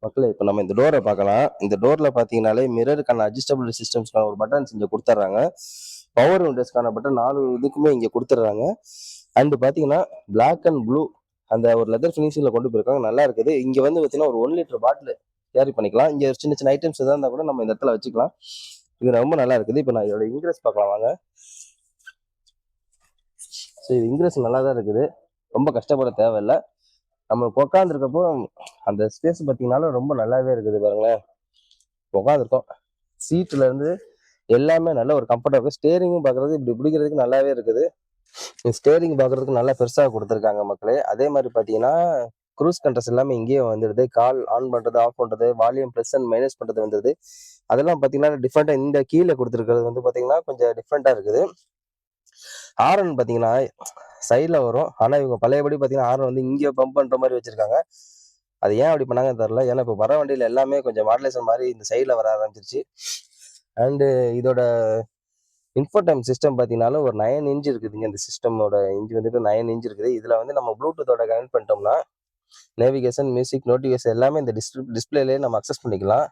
மக்களே இப்போ நம்ம இந்த டோரை பார்க்கலாம். இந்த டோர்ல பார்த்தீங்கன்னாலே மிரருக்கான அட்ஜஸ்டபிள் சிஸ்டம்ஸ்க்கான ஒரு பட்டன்ஸ் இங்க குடுத்துர்றாங்க. பவர் விண்டோஸ்க்கான பட்டன் 4 இதுக்குமே இங்க குடுத்துர்றாங்க. அண்ட் பார்த்தீங்கன்னா, பிளாக் அண்ட் ப்ளூ அந்த ஒரு லெதர் ஃபினிஷிங்ல கொண்டு போயிருக்காங்க. நல்லா இருக்குது. இங்க வந்து பார்த்தீங்கன்னா, ஒரு 1 லிட்டர் பாட்டில் கேரி பண்ணிக்கலாம். இங்க சின்ன சின்ன ஐட்டம்ஸ் எதா இருந்தா கூட நம்ம இந்த இடத்துல வச்சுக்கலாம். இது ரொம்ப நல்லா இருக்குது. இப்போ நான் இதோட இன்கிரஸ் பார்க்கலாம் வாங்க. ஸோ இது இன்கிரஸ் நல்லா தான் இருக்குது. ரொம்ப கஷ்டப்பட தேவையில்ல. நம்ம உட்காந்துருக்கப்போ அந்த ஸ்பேஸ் பார்த்தீங்கன்னாலும் ரொம்ப நல்லாவே இருக்குது பாருங்களேன். உட்காந்துருக்கோம். சீட்ல இருந்து எல்லாமே நல்ல ஒரு கம்ஃபர்டா இருக்கு. ஸ்டேரிங்கும் பார்க்கறது இப்படி பிடிக்கிறதுக்கு நல்லாவே இருக்குது. ஸ்டேரிங் பார்க்கறதுக்கு நல்லா பெருசா கொடுத்துருக்காங்க மக்களே. அதே மாதிரி பார்த்தீங்கன்னா, க்ரூஸ் கண்ட்ரோல்ஸ் எல்லாமே இங்கேயே வந்துடுது. கால் ஆன் பண்றது, ஆஃப் பண்றது, வால்யூம் ப்ளஸ் அண்ட் மைனஸ் பண்றது வந்துடுது. அதெல்லாம் பார்த்தீங்கன்னா டிஃப்ரெண்டா இந்த கீழே கொடுத்துருக்கிறது வந்து பார்த்தீங்கன்னா கொஞ்சம் டிஃப்ரெண்டா இருக்குது. ஹாரன் பார்த்தீங்கன்னா சைட்ல வரும். ஆனா இவங்க பழையபடி பார்த்தீங்கன்னா ஹாரன் வந்து இங்கே பம்ப் பண்ற மாதிரி வச்சிருக்காங்க. அது ஏன் அப்படி பண்ணாங்கன்னு தெரியல. ஏன்னா இப்போ வர வண்டியில எல்லாமே கொஞ்சம் மாடுலேஷன் மாதிரி இந்த சைட்ல வர ஆரம்பிச்சிருச்சு. அண்டு இதோட இன்ஃபோடைம் சிஸ்டம் பார்த்தீங்கன்னாலும் ஒரு 9 இன்ச் இருக்குதுங்க. இந்த சிஸ்டமோட இன்ச் வந்துட்டு 9 இன்ச் இருக்குது. இதுல வந்து நம்ம ப்ளூடூத்தோட கனெக்ட் பண்ணிட்டோம்னா நேவிகேஷன், மியூசிக், நோட்டிஃபிகேஷன் எல்லாமே இந்த டிஸ்பிளேலயே நம்ம அக்சஸ் பண்ணிக்கலாம்.